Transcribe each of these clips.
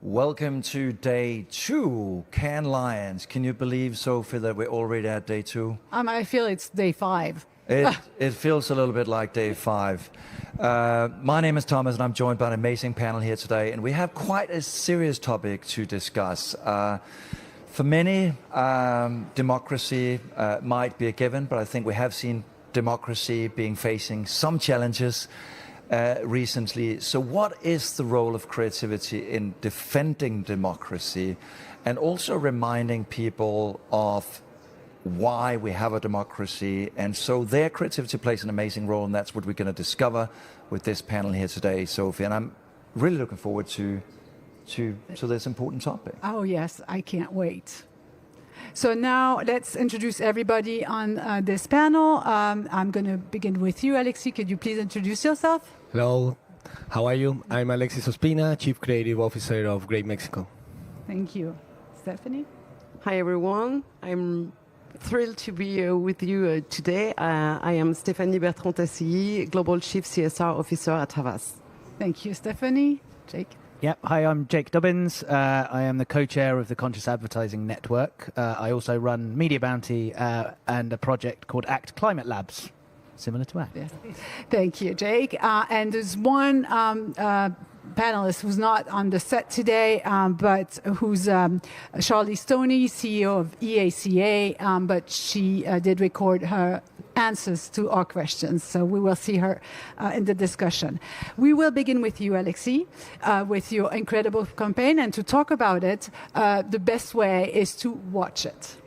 Welcome to day 2, Can Lions. Can you believe, Sophie, that we're already at day 2? I feel it's day 5. It feels a little bit like day 5. My name is Thomas, and I'm joined by an amazing panel here today, and we have quite a serious topic to discuss. For many, democracy might be a given, but I think we have seen democracy facing some challenges recently. So what is the role of creativity in defending democracy and also reminding people of why we have a democracy? And so their creativity plays an amazing role, and that's what we're going to discover with this panel here today, Sophie. And I'm really looking forward to this important topic. Oh, yes, I can't wait. So now let's introduce everybody on this panel. I'm going to begin with you, Alexis. Could you please introduce yourself? Hello, how are you? I'm Alexis Ospina, Chief Creative Officer of Great Mexico. Thank you. Stephanie? Hi, everyone. I'm thrilled to be with you today. I am Stéphanie Bertrand-Tassilly, Global Chief CSR Officer at Havas. Thank you, Stephanie. Jake? Yep. Hi, I'm Jake Dobbins. I am the co-chair of the Conscious Advertising Network. I also run Media Bounty and a project called ACT Climate Labs, similar to ACT. Yes. Thank you, Jake. And there's one panelist who's not on the set today, but who's Charlie Stoney, CEO of EACA, but she did record her answers to our questions, so we will see her in the discussion. We will begin with you, Alexis, with your incredible campaign, and to talk about it, the best way is to watch it.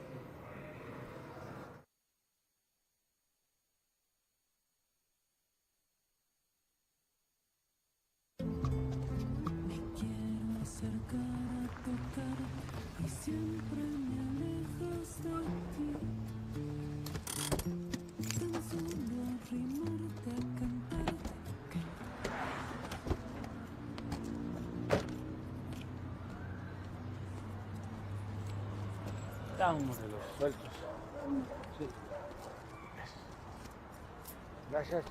Vámonos sueltos. Sí. Gracias.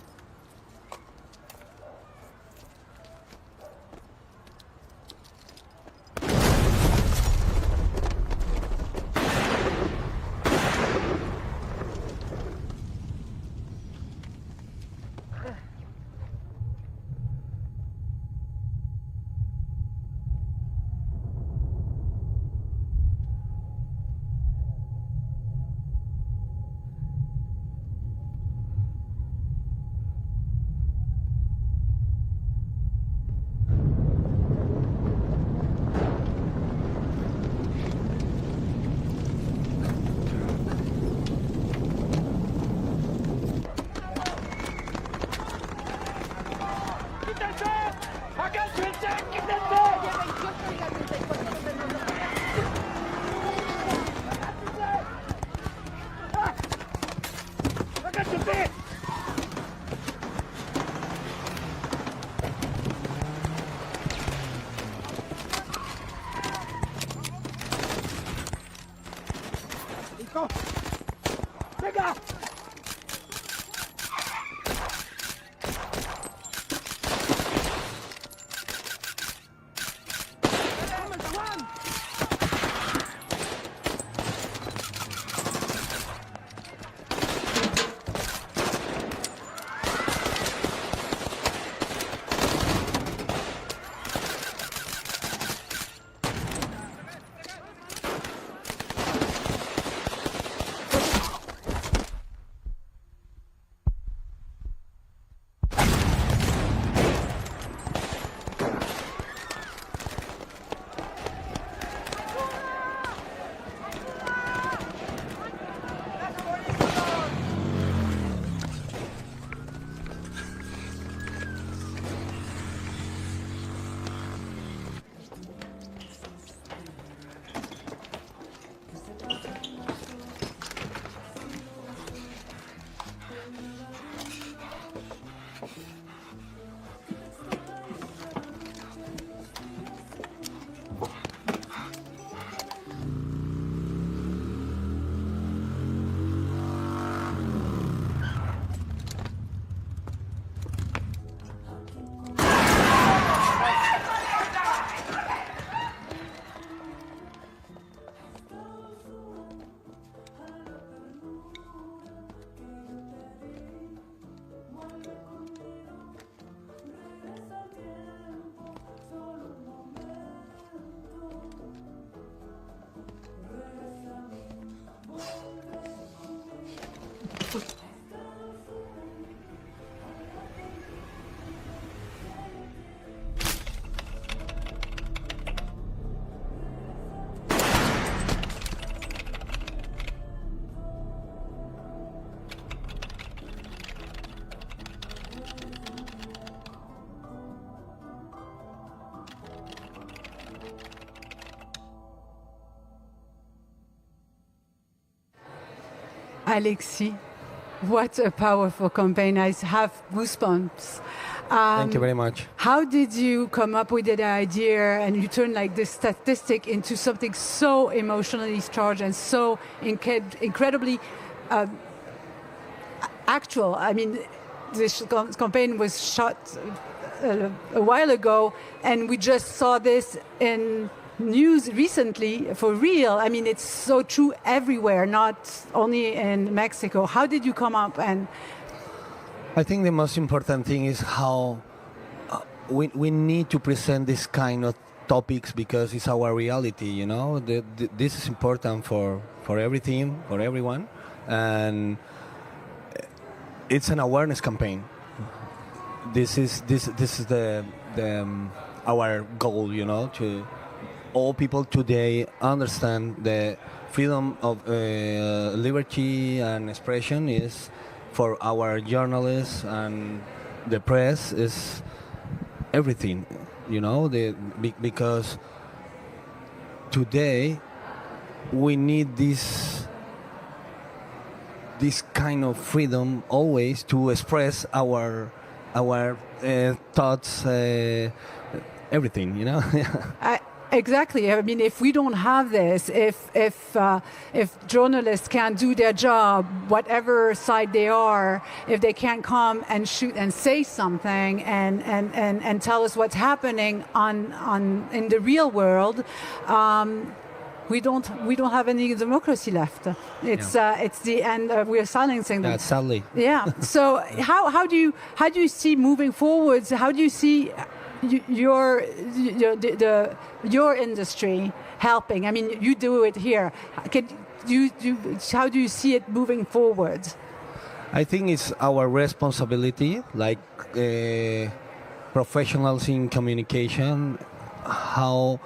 Alexis, what a powerful campaign. I have goosebumps. Thank you very much. How did you come up with that idea and you turn like this statistic into something so emotionally charged and so incredibly actual? I mean, this campaign was shot a while ago, and we just saw this in news recently for real. I mean, it's so true everywhere, not only in Mexico. How did you come up and... I think the most important thing is how we need to present this kind of topics because it's our reality, you know. This is important for everything, for everyone, and it's an awareness campaign. This is the our goal, you know, to all people today understand the freedom of liberty and expression is for our journalists and the press is everything, you know, because today we need this kind of freedom always to express our thoughts, everything, you know. Exactly. I mean, if we don't have this, if journalists can't do their job, whatever side they are, if they can't come and shoot and say something and tell us what's happening in the real world, we don't have any democracy left. It's the end. We are silencing them. Sadly. Yeah. So how do you see moving forwards? How do you see your industry helping? I mean, you do it here. How do you see it moving forward? I think it's our responsibility, like professionals in communication, how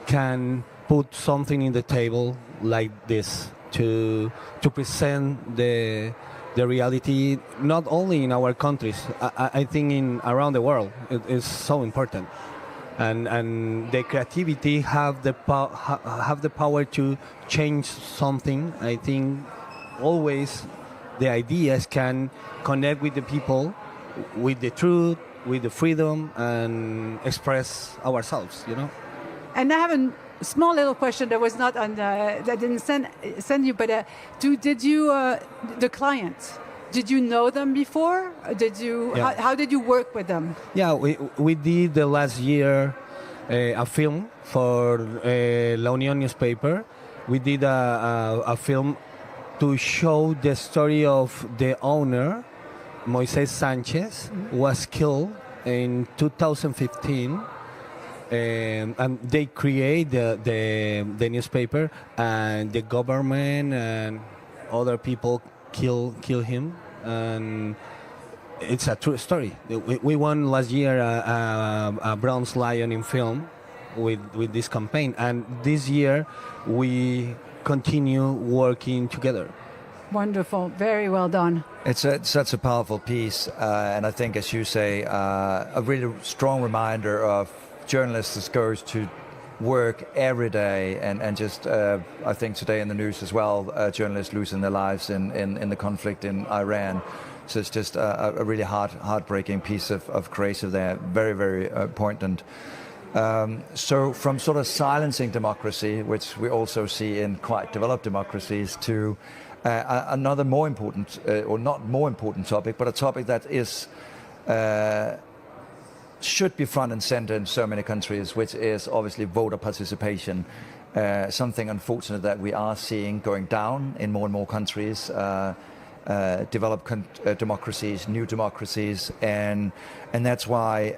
can put something in the table like this to present the reality, not only in our countries. I think around the world it is so important, and the creativity have the power to change something. I think always the ideas can connect with the people, with the truth, with the freedom, and express ourselves. You know. And I have a small little question that was not on that didn't send you, but did you the clients? Did you know them before? Did you? Yeah. How did you work with them? Yeah, we did the last year a film for La Unión newspaper. We did a film to show the story of the owner, Moisés Sánchez, was killed in 2015. And they create the newspaper, and the government and other people kill him, and it's a true story. We won last year a Bronze Lion in film with this campaign, and this year we continue working together. Wonderful, very well done. It's such a powerful piece, and I think, as you say, a really strong reminder of journalists goes to work every day, and just I think today in the news as well, journalists losing their lives in the conflict in Iran. So it's just a really heartbreaking piece of creative there, very, very important. So from sort of silencing democracy, which we also see in quite developed democracies, to another more important, or not more important topic, but a topic that is should be front and center in so many countries, which is obviously voter participation. Something unfortunate that we are seeing going down in more and more countries, developed democracies, new democracies, and that's why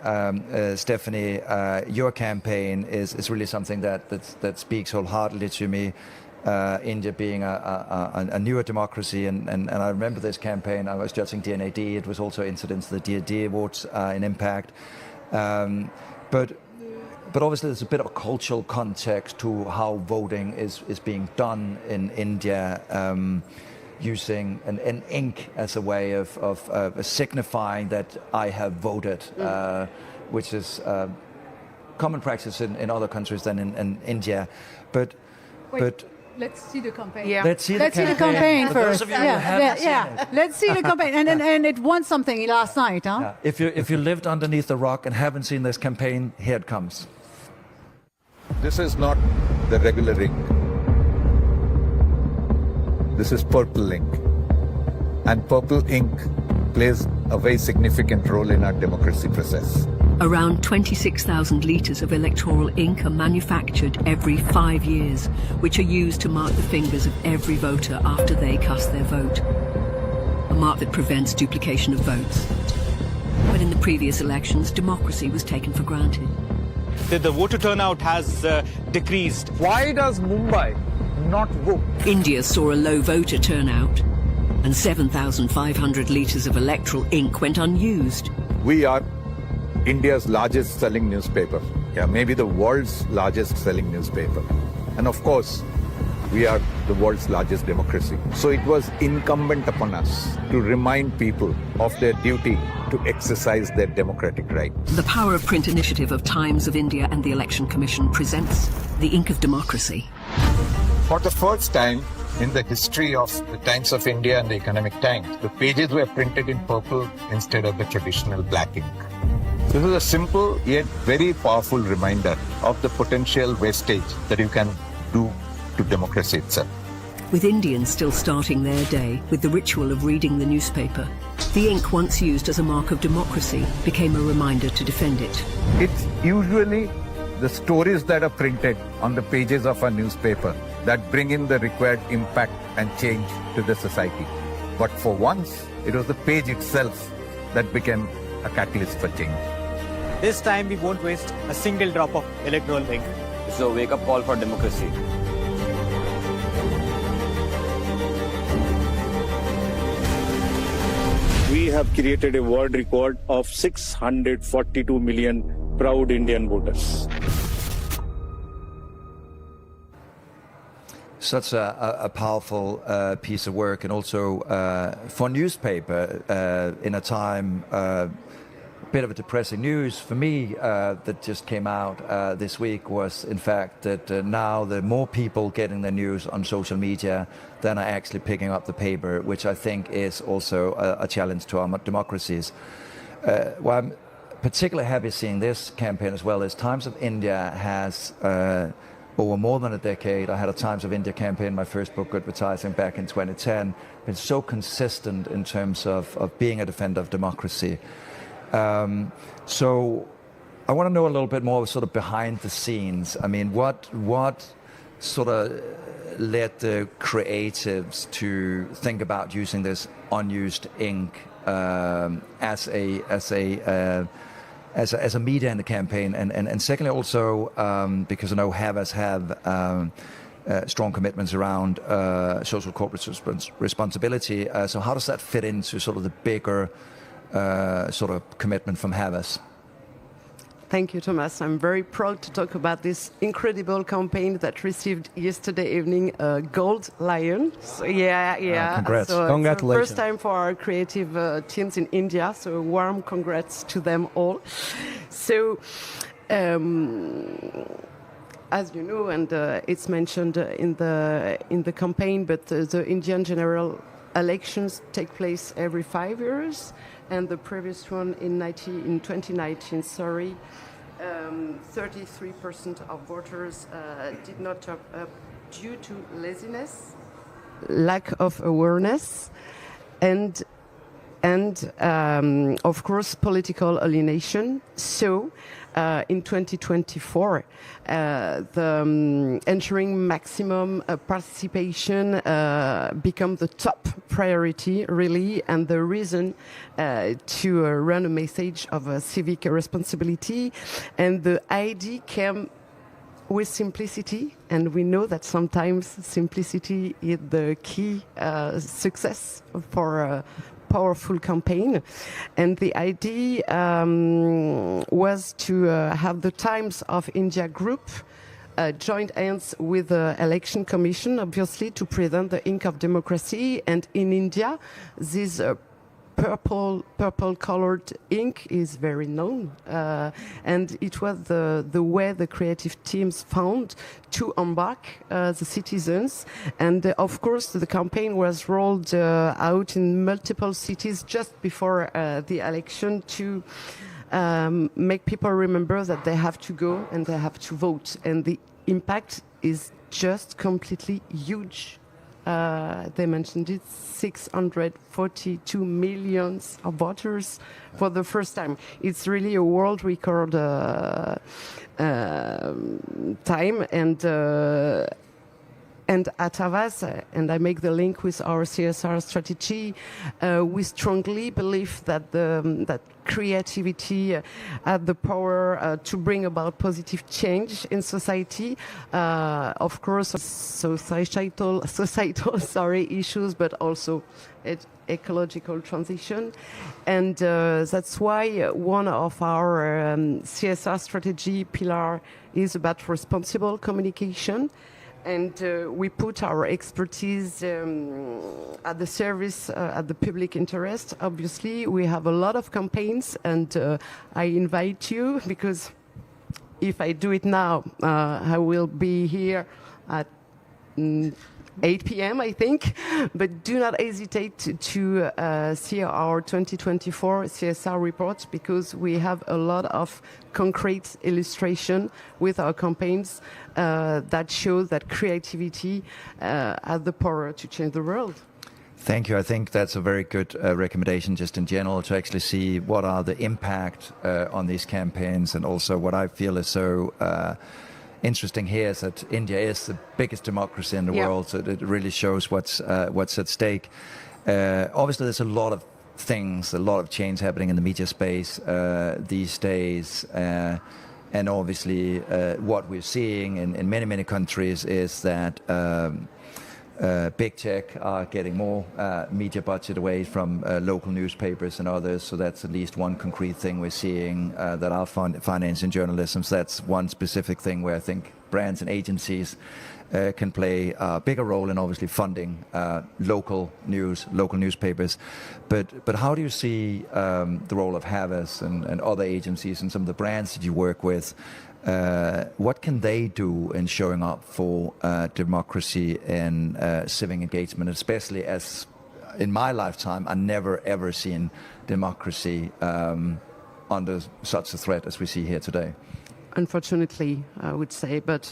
Stephanie, your campaign is really something that speaks wholeheartedly to me. India being a newer democracy, and I remember this campaign. I was judging DNAD. It was also incidents the DNAD Awards in Impact. But obviously there's a bit of a cultural context to how voting is being done in India, using an ink as a way of signifying that I have voted, which is common practice in other countries than in India. But Let's see the campaign. Yeah. Let's see the Let's see campaign. the campaign For first. those of you who haven't seen it. Let's see the campaign, and it won something last night, huh? Yeah. If you lived underneath the rock and haven't seen this campaign, here it comes. This is not the regular ink. This is purple ink. And purple ink plays a very significant role in our democracy process. Around 26,000 litres of electoral ink are manufactured every 5 years, which are used to mark the fingers of every voter after they cast their vote. A mark that prevents duplication of votes. But in the previous elections, democracy was taken for granted. The voter turnout has decreased. Why does Mumbai not vote? India saw a low voter turnout, and 7,500 litres of electoral ink went unused. We are India's largest selling newspaper. Yeah, maybe the world's largest selling newspaper. And of course, we are the world's largest democracy. So it was incumbent upon us to remind people of their duty to exercise their democratic right. The Power of Print initiative of Times of India and the Election Commission presents the ink of democracy. For the first time in the history of the Times of India and the Economic Times, the pages were printed in purple instead of the traditional black ink. This is a simple yet very powerful reminder of the potential wastage that you can do to democracy itself. With Indians still starting their day with the ritual of reading the newspaper, the ink once used as a mark of democracy became a reminder to defend it. It's usually the stories that are printed on the pages of a newspaper that bring in the required impact and change to the society. But for once, it was the page itself that became a catalyst for change. This time we won't waste a single drop of electoral ink. It's a wake-up call for democracy. We have created a world record of 642 million proud Indian voters. Such a powerful piece of work, and also for newspaper in a time, bit of a depressing news for me that just came out this week was, in fact, that now there are more people getting their news on social media than are actually picking up the paper, which I think is also a challenge to our democracies. Well, I'm particularly happy seeing this campaign as well. As Times of India has over more than a decade. I had a Times of India campaign, my first book advertising back in 2010. Been so consistent in terms of being a defender of democracy. So I want to know a little bit more sort of behind the scenes. I mean, what sort of led the creatives to think about using this unused ink as a media in the campaign, and secondly also because I know Havas have strong commitments around social corporate responsibility. So how does that fit into sort of the bigger sort of commitment from Havas? Thank you, Thomas. I'm very proud to talk about this incredible campaign that received yesterday evening a Gold Lion. So, congrats. So Congratulations. it's the first time for our creative teams in India, so warm congrats to them all. So, as you know, and it's mentioned in the campaign, but the Indian general elections take place every 5 years. And the previous one in 2019, 33% of voters did not turn up due to laziness, lack of awareness, and of course political alienation. So in 2024, the ensuring maximum participation become the top priority, really, and the reason to run a message of civic responsibility. And the idea came with simplicity, and we know that sometimes simplicity is the key success for a powerful campaign. And the idea was to have the Times of India group joined hands with the Election Commission, obviously, to present the ink of democracy. And in India, this purple colored ink is very known, and it was the way the creative teams found to embark the citizens. And of course, the campaign was rolled out in multiple cities just before the election to make people remember that they have to go and they have to vote. And the impact is just completely huge. They mentioned it, 642 million of voters for the first time. It's really a world record time. And at Havas, and I make the link with our CSR strategy, we strongly believe that that creativity had the power to bring about positive change in society. Of course, societal issues, but also ecological transition. And that's why one of our CSR strategy pillar is about responsible communication. And we put our expertise at the service, at the public interest. Obviously, we have a lot of campaigns, and I invite you, because if I do it now, I will be here at 8 p.m., I think. But do not hesitate to see our 2024 CSR report, because we have a lot of concrete illustration with our campaigns that show that creativity has the power to change the world. Thank you. I think that's a very good recommendation just in general, to actually see what are the impact on these campaigns. And also what I feel is so interesting here is that India is the biggest democracy in the world, so it really shows what's at stake. Obviously, there's a lot of things, a lot of change happening in the media space these days. And obviously, what we're seeing in many countries is that big tech are getting more media budget away from local newspapers and others. So that's at least one concrete thing we're seeing that are financing journalism. So that's one specific thing where I think brands and agencies can play a bigger role in obviously funding local news, local newspapers. But how do you see the role of Havas and other agencies and some of the brands that you work with? What can they do in showing up for democracy and civic engagement, especially as in my lifetime, I've never ever seen democracy under such a threat as we see here today? Unfortunately, I would say, but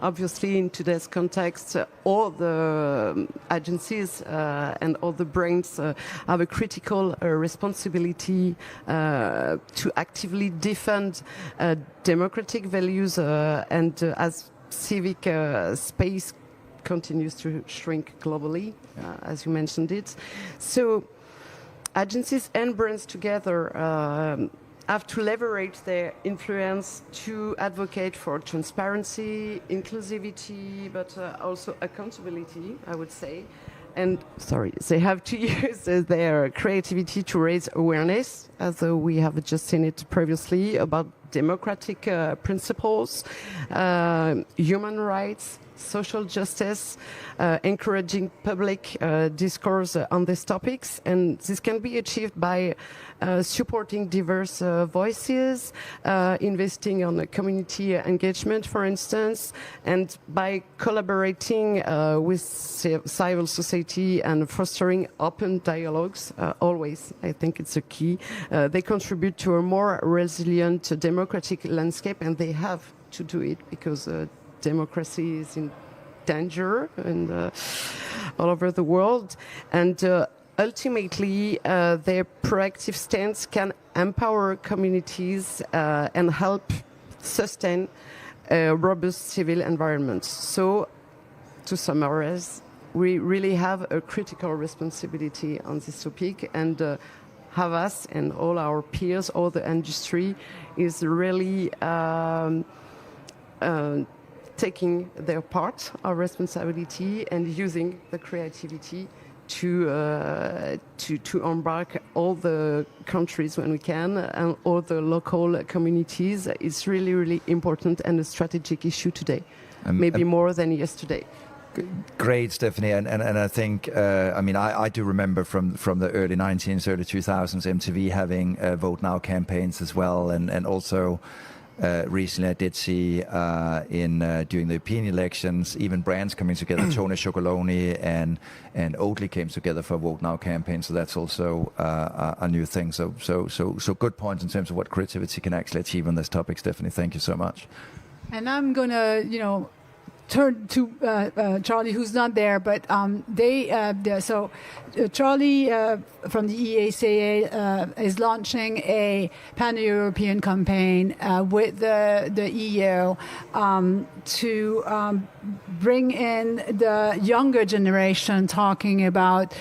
obviously in today's context, all the agencies and all the brands have a critical responsibility to actively defend democratic values and as civic space continues to shrink globally, as you mentioned it. So agencies and brands together have to leverage their influence to advocate for transparency, inclusivity, but also accountability, I would say. And they have to use their creativity to raise awareness, as we have just seen it previously, about democratic principles, human rights, social justice, encouraging public discourse on these topics. And this can be achieved by supporting diverse voices, investing on community engagement, for instance, and by collaborating with civil society and fostering open dialogues. Always, I think it's a key. They contribute to a more resilient democratic landscape, and they have to do it because democracy is in danger and all over the world. And ultimately, their proactive stance can empower communities and help sustain a robust civil environment. So, to summarize, we really have a critical responsibility on this topic, and Havas and all our peers, all the industry, is really taking their part of responsibility and using the creativity to embark all the countries when we can and all the local communities. It's really, really important and a strategic issue today, maybe more than yesterday. Great, Stephanie, and I think I mean I do remember from the early 1900s, early 2000s, MTV having Vote Now campaigns as well, and also recently I did see in during the European elections even brands coming together. Tony Chocolonely and Oatly came together for Vote Now campaign, so that's also a new thing. So good points in terms of what creativity can actually achieve on this topic, Stephanie. Thank you so much. And I'm gonna, turn to Charlie, who's not there, but Charlie from the EACA is launching a pan-European campaign with the EU to bring in the younger generation, talking about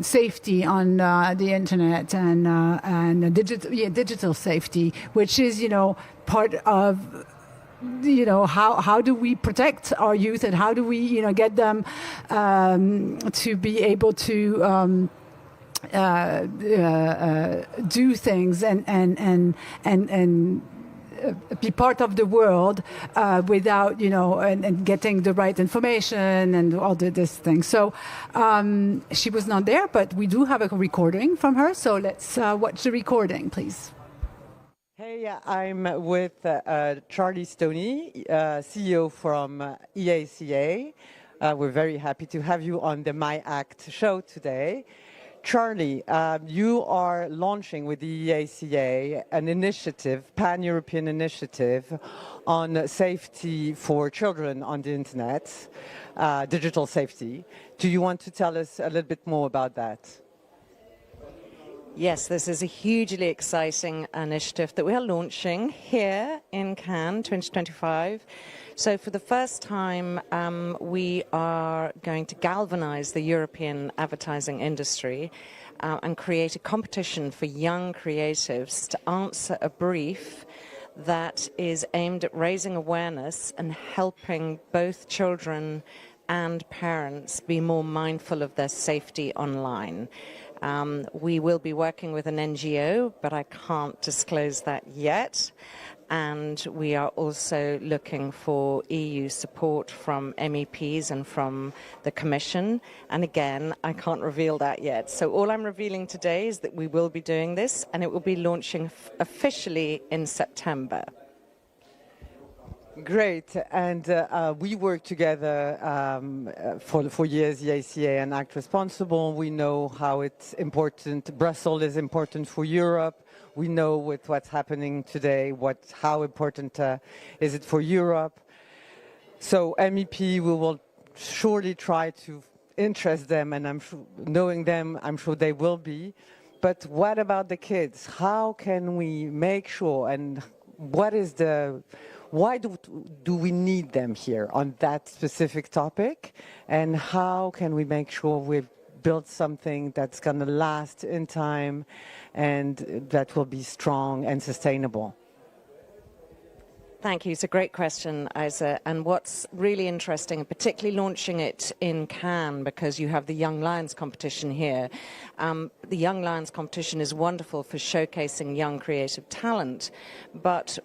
safety on the internet and digital safety, which is part of how do we protect our youth, and how do we get them to be able to do things and be part of the world without and getting the right information and all this thing. So she was not there, but we do have a recording from her, so let's watch the recording, please. Hey, I'm with Charlie Stoney, CEO from EACA. We're very happy to have you on the My Act show today. Charlie, you are launching with the EACA an initiative, pan-European initiative on safety for children on the internet, digital safety. Do you want to tell us a little bit more about that? Yes, this is a hugely exciting initiative that we are launching here in Cannes 2025. So for the first time, we are going to galvanize the European advertising industry and create a competition for young creatives to answer a brief that is aimed at raising awareness and helping both children and parents be more mindful of their safety online. We will be working with an NGO, but I can't disclose that yet. And we are also looking for EU support from MEPs and from the Commission. And again, I can't reveal that yet. So all I'm revealing today is that we will be doing this, and it will be launching officially in September. Great, and we work together for years, EACA and Act Responsible. We know how it's important. Brussels is important for Europe. We know with what's happening today, how important is it for Europe. So MEP, we will surely try to interest them, and knowing them, I'm sure they will be. But what about the kids? How can we make sure, and why do we need them here on that specific topic? And how can we make sure we've built something that's going to last in time and that will be strong and sustainable? Thank you. It's a great question, Isa. And what's really interesting, particularly launching it in Cannes, because you have the Young Lions competition here. The Young Lions competition is wonderful for showcasing young creative talent, but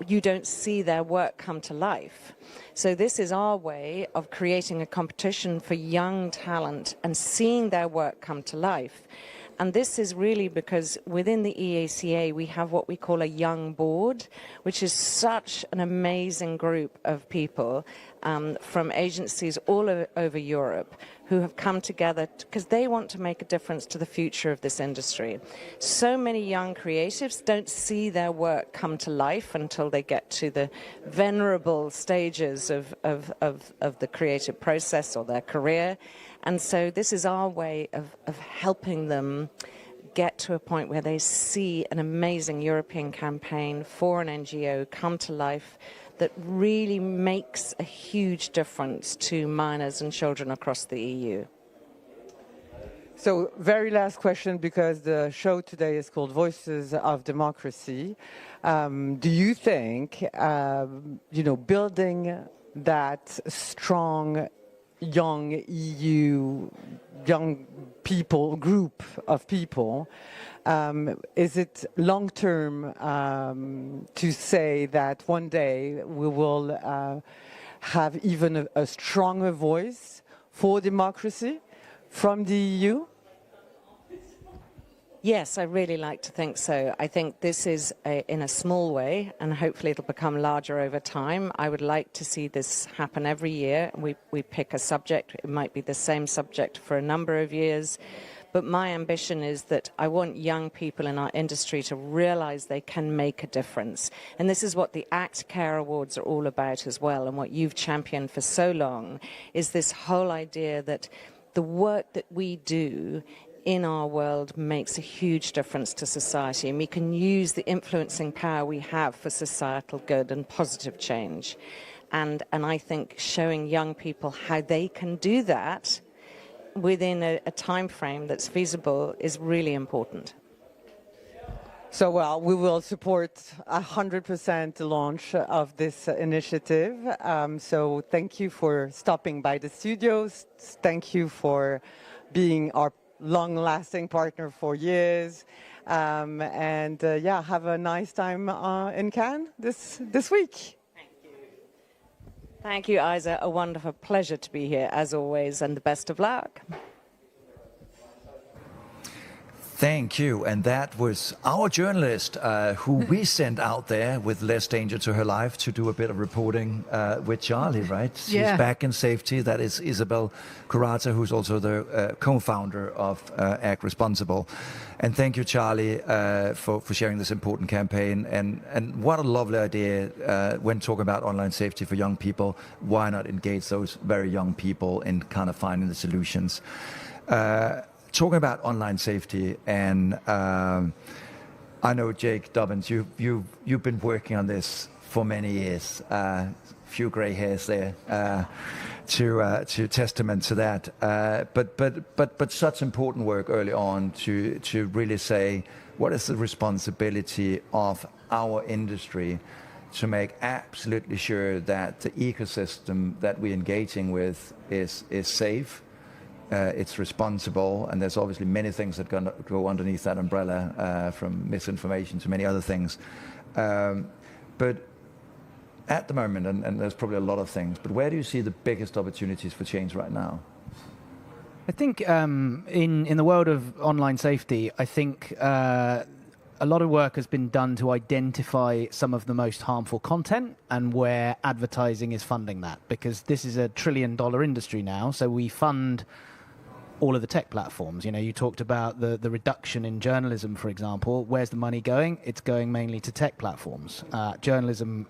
you don't see their work come to life. So this is our way of creating a competition for young talent and seeing their work come to life. And this is really because within the EACA, we have what we call a young board, which is such an amazing group of people from agencies all over Europe who have come together because they want to make a difference to the future of this industry. So many young creatives don't see their work come to life until they get to the venerable stages of the creative process or their career. And so this is our way of helping them get to a point where they see an amazing European campaign for an NGO come to life that really makes a huge difference to minors and children across the EU. So, very last question, because the show today is called Voices of Democracy. Do you think, building that strong young EU, young people, group of people, is it long-term to say that one day we will have even a stronger voice for democracy from the EU? Yes, I really like to think so. I think this is in a small way, and hopefully it'll become larger over time. I would like to see this happen every year. We pick a subject. It might be the same subject for a number of years. But my ambition is that I want young people in our industry to realize they can make a difference. And this is what the ACT Care Awards are all about as well, and what you've championed for so long, is this whole idea that the work that we do in our world makes a huge difference to society, and we can use the influencing power we have for societal good and positive change. And I think showing young people how they can do that within a time frame that's feasible is really important. So, well, we will support 100% the launch of this initiative. So thank you for stopping by the studios. Thank you for being our long-lasting partner for years. Yeah, have a nice time in Cannes this week. Thank you, Isa. A wonderful pleasure to be here, as always, and the best of luck. Thank you. And that was our journalist who we sent out there with less danger to her life to do a bit of reporting with Charlie, right? She's back in safety. That is Isabel Kurata, who's also the co-founder of Act Responsible. And thank you, Charlie, for sharing this important campaign. And what a lovely idea when talking about online safety for young people. Why not engage those very young people in kind of finding the solutions? Talking about online safety, and I know, Jake Dobbins, you've been working on this for many years. Few grey hairs there to testament to that. But such important work early on to really say what is the responsibility of our industry to make absolutely sure that the ecosystem that we're engaging with is safe. It's responsible, and there's obviously many things that go underneath that umbrella, from misinformation to many other things. But at the moment, and there's probably a lot of things, but where do you see the biggest opportunities for change right now? I think in the world of online safety, I think a lot of work has been done to identify some of the most harmful content and where advertising is funding that, because this is a $1 trillion industry now, so we fund all of the tech platforms. You know, you talked about the reduction in journalism, for example. Where's the money going? It's going mainly to tech platforms. Journalism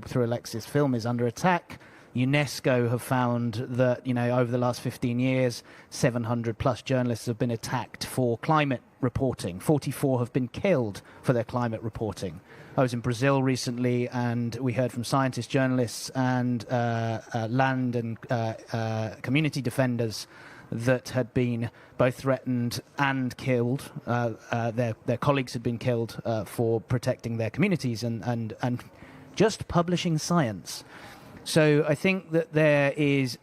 through Alexis Film is under attack. UNESCO have found that, you know, over the last 15 years, 700 plus journalists have been attacked for climate reporting. 44 have been killed for their climate reporting. I was in Brazil recently, and we heard from scientists, journalists, and land and community defenders that had been both threatened and killed. Their colleagues had been killed for protecting their communities and just publishing science. So I think that there is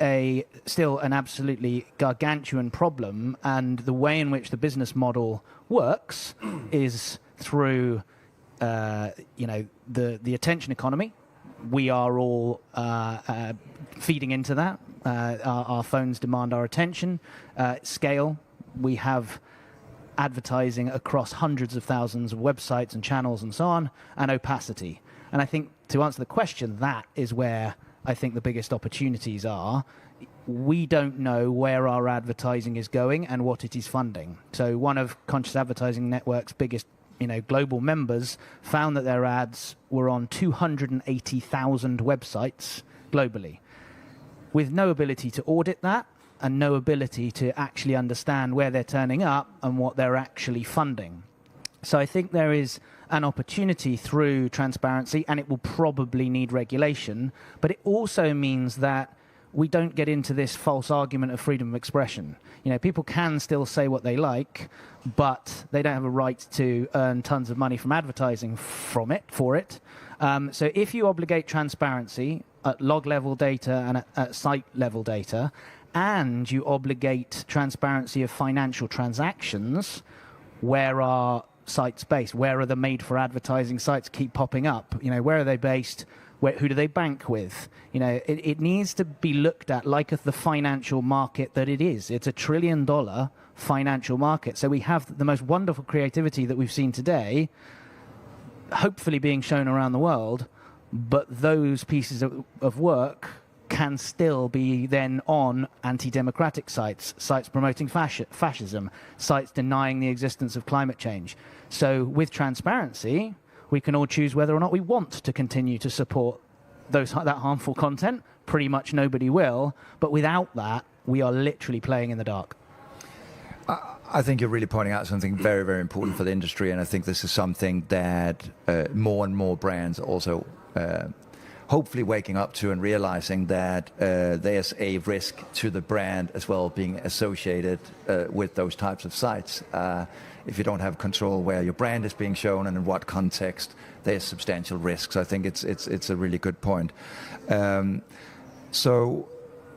still an absolutely gargantuan problem, and the way in which the business model works is through, the attention economy. We are all feeding into that. Our phones demand our attention. Scale. We have advertising across hundreds of thousands of websites and channels and so on, and opacity. And I think, to answer the question, that is where I think the biggest opportunities are. We don't know where our advertising is going and what it is funding. So one of Conscious Advertising Network's biggest, global members found that their ads were on 280,000 websites globally, with no ability to audit that and no ability to actually understand where they're turning up and what they're actually funding. So I think there is an opportunity through transparency, and it will probably need regulation, but it also means that we don't get into this false argument of freedom of expression. People can still say what they like, but they don't have a right to earn tons of money from advertising for it. So if you obligate transparency at log level data and at site level data, and you obligate transparency of financial transactions, where are sites based? Where are the made for advertising sites keep popping up? Where are they based? Who do they bank with? You know, it needs to be looked at like the financial market that it is. It's $1 trillion financial market. So we have the most wonderful creativity that we've seen today, hopefully being shown around the world, but those pieces of work can still be then on anti-democratic sites promoting fascism, sites denying the existence of climate change. So with transparency, we can all choose whether or not we want to continue to support that harmful content. Pretty much nobody will, but without that, we are literally playing in the dark. I think you're really pointing out something very, very important for the industry, and I think this is something that more and more brands also hopefully waking up to and realizing that there's a risk to the brand as well being associated with those types of sites. If you don't have control where your brand is being shown and in what context, there's substantial risks. I think it's a really good point. So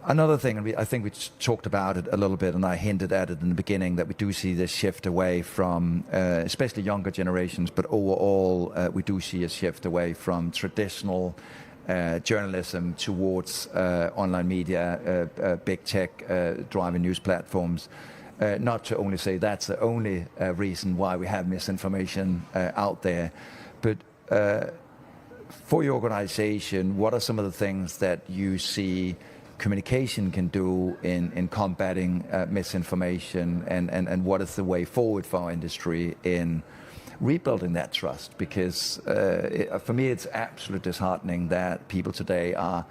another thing, and I think we talked about it a little bit, and I hinted at it in the beginning, that we do see this shift away from, especially younger generations, but overall we do see a shift away from traditional journalism towards online media, big tech, driving news platforms. Not to only say that's the only reason why we have misinformation out there, but for your organization, what are some of the things that you see communication can do in combating misinformation, and what is the way forward for our industry in rebuilding that trust? Because for me, it's absolutely disheartening that people today are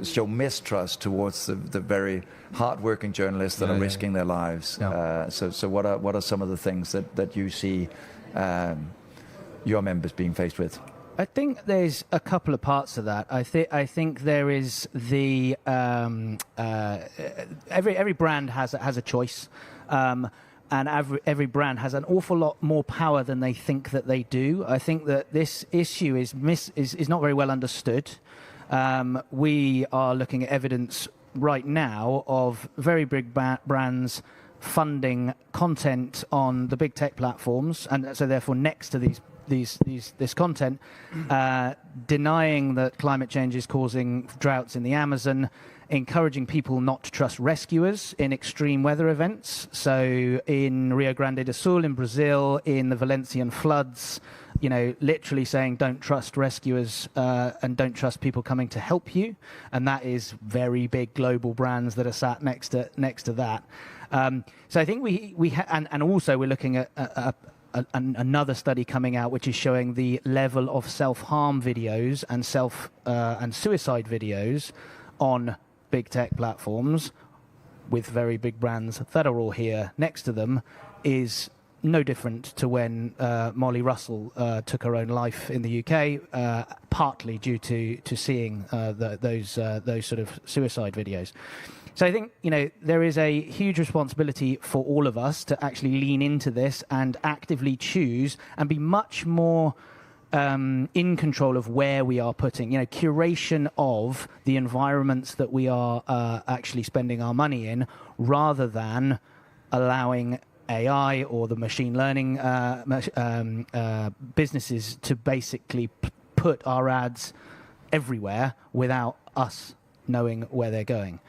show mistrust towards the very hardworking journalists that are risking their lives. So what are some of the things that you see your members being faced with? I think there's a couple of parts of that. I think there is the every brand has a choice, and every brand has an awful lot more power than they think that they do. I think that this issue is not very well understood. We are looking at evidence right now of very big brands funding content on the big tech platforms, and so therefore next to this content, denying that climate change is causing droughts in the Amazon, encouraging people not to trust rescuers in extreme weather events. So in Rio Grande do Sul in Brazil, in the Valencian floods, you know, literally saying don't trust rescuers and don't trust people coming to help you. And that is very big global brands that are sat next to that. So I think and also we're looking at another study coming out which is showing the level of self-harm videos and and suicide videos on big tech platforms with very big brands that are all here next to them is no different to when Molly Russell took her own life in the UK, partly due to seeing those sort of suicide videos. So I think, you know, there is a huge responsibility for all of us to actually lean into this and actively choose and be much more in control of where we are putting, you know, curation of the environments that we are actually spending our money in, rather than allowing AI or the machine learning businesses to basically put our ads everywhere without us knowing where they're going.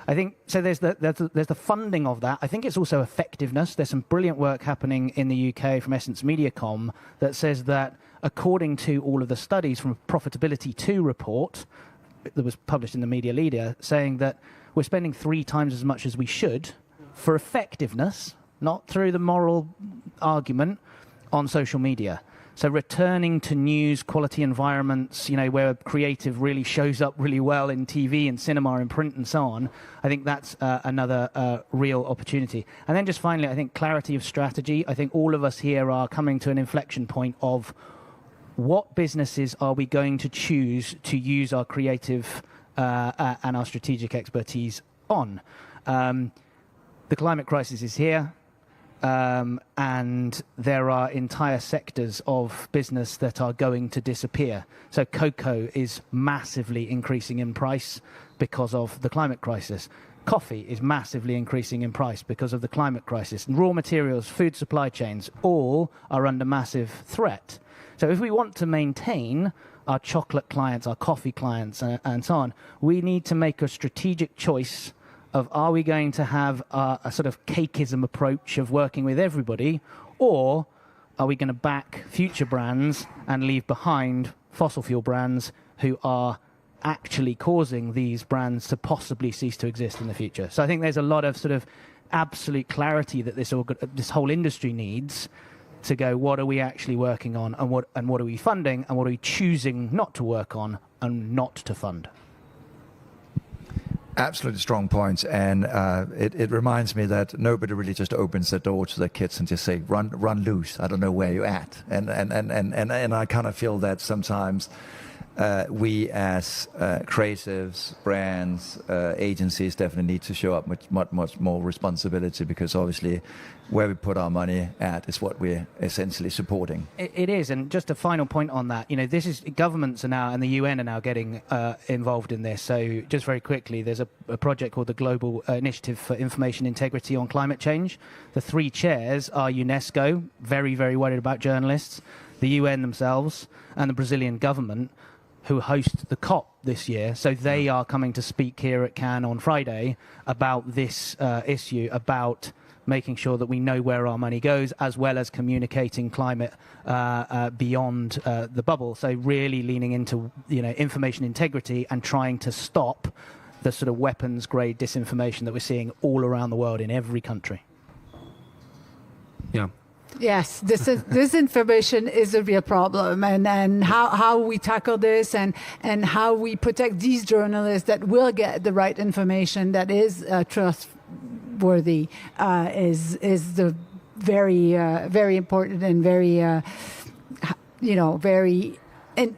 I think so. There's the funding of that. I think it's also effectiveness. There's some brilliant work happening in the UK from Essence Mediacom that says that according to all of the studies from Profitability 2 report that was published in the Media Leader, saying that we're spending 3 times as much as we should for effectiveness, not through the moral argument, on social media. So returning to news quality environments, you know, where creative really shows up really well in TV and cinema and print and so on, I think that's another real opportunity. And then just finally, I think clarity of strategy. I think all of us here are coming to an inflection point of what businesses are we going to choose to use our creative and our strategic expertise on. The climate crisis is here. And there are entire sectors of business that are going to disappear. So cocoa is massively increasing in price because of the climate crisis. Coffee is massively increasing in price because of the climate crisis. And raw materials, food supply chains, all are under massive threat. So if we want to maintain our chocolate clients, our coffee clients, and so on, we need to make a strategic choice of, are we going to have a sort of cakeism approach of working with everybody, or are we going to back future brands and leave behind fossil fuel brands who are actually causing these brands to possibly cease to exist in the future? So I think there's a lot of sort of absolute clarity that this whole industry needs to go, what are we actually working on, and what are we funding, and what are we choosing not to work on and not to fund? Absolutely strong points, and it reminds me that nobody really just opens the door to their kids and just say, run loose, I don't know where you're at. And I kind of feel that sometimes we as creatives, brands, agencies definitely need to show up with much more responsibility, because obviously where we put our money at is what we're essentially supporting. It is, and just a final point on that, this is, governments are now, and the UN are now getting involved in this. So just very quickly, there's a project called the Global Initiative for Information Integrity on Climate Change. The 3 chairs are UNESCO, very, very worried about journalists, the UN themselves, and the Brazilian government, who host the COP this year. So they are coming to speak here at Cannes on Friday about this issue, about making sure that we know where our money goes, as well as communicating climate beyond the bubble. So really leaning into information integrity and trying to stop the sort of weapons-grade disinformation that we're seeing all around the world in every country. Yeah. Yes, this information is a real problem, and how we tackle this and how we protect these journalists that will get the right information that is trustworthy is the very important and very and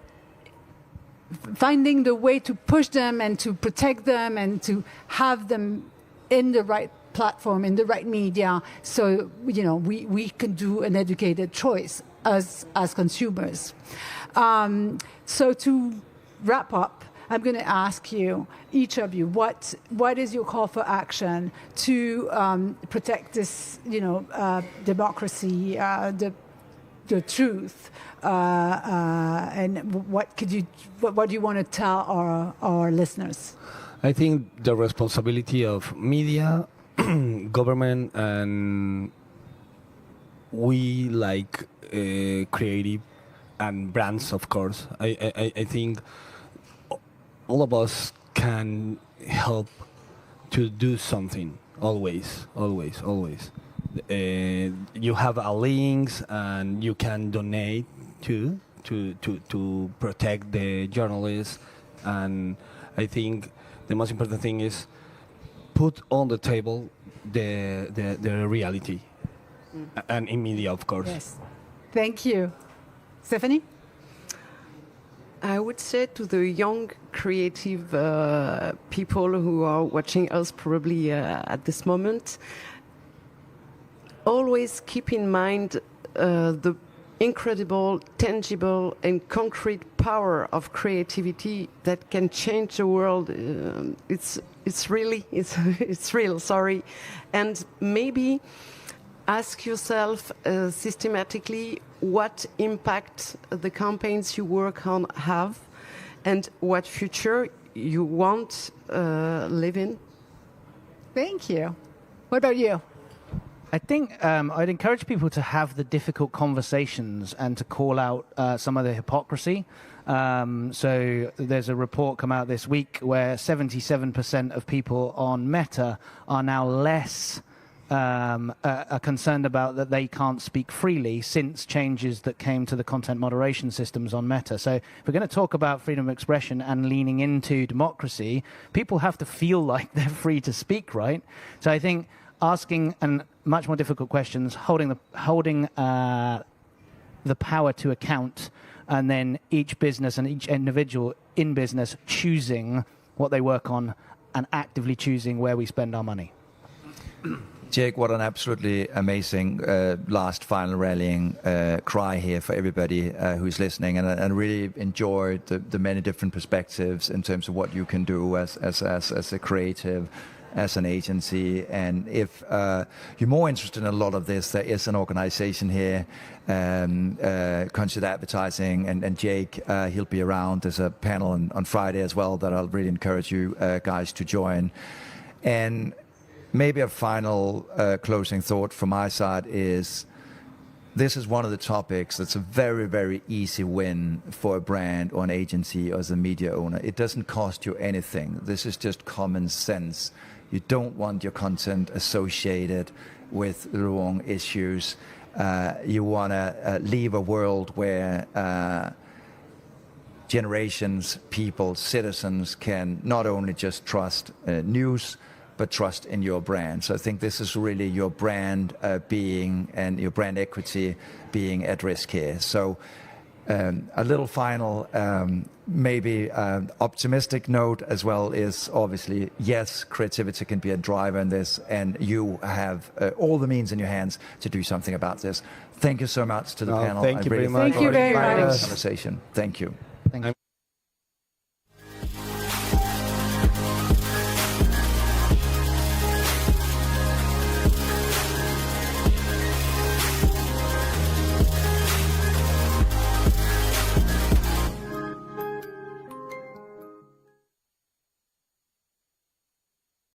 finding the way to push them and to protect them and to have them in the right platform, in the right media, so we can do an educated choice as consumers. So to wrap up, I'm going to ask you, each of you, what is your call for action to protect this, democracy, the truth, and what do you want to tell our listeners? I think the responsibility of media, government, and we like creative and brands, of course. I think all of us can help to do something. Always. You have a links, and you can donate to protect the journalists. And I think the most important thing is put on the table the reality, and in media, of course. Yes. Thank you. Stephanie? I would say to the young creative people who are watching us probably at this moment, always keep in mind the incredible, tangible, and concrete power of creativity that can change the world. It's real. Sorry, and maybe ask yourself systematically what impact the campaigns you work on have, and what future you want live in. Thank you. What about you? I think I'd encourage people to have the difficult conversations and to call out some of the hypocrisy. So there's a report come out this week where 77% of people on Meta are now less are concerned about that they can't speak freely since changes that came to the content moderation systems on Meta. So if we're going to talk about freedom of expression and leaning into democracy, people have to feel like they're free to speak, right? So I think asking much more difficult questions, holding the power to account, and then each business and each individual in business choosing what they work on and actively choosing where we spend our money. Jake, what an absolutely amazing last final rallying cry here for everybody who's listening, and really enjoyed the many different perspectives in terms of what you can do as a creative as an agency. And if you're more interested in a lot of this, there is an organization here, Conscious Advertising, and Jake, he'll be around. There's a panel on Friday as well that I'll really encourage you guys to join. And maybe a final closing thought from my side is, this is one of the topics that's a very, very easy win for a brand or an agency or as a media owner. It doesn't cost you anything. This is just common sense. You don't want your content associated with the wrong issues. You want to leave a world where generations, people, citizens can not only just trust news, but trust in your brand. So I think this is really your brand being, and your brand equity being at risk here. So a little final, maybe optimistic note as well is obviously, yes, creativity can be a driver in this, and you have all the means in your hands to do something about this. Thank you so much to the panel. Thank you very much. Thank you very much. Conversation. Thank you.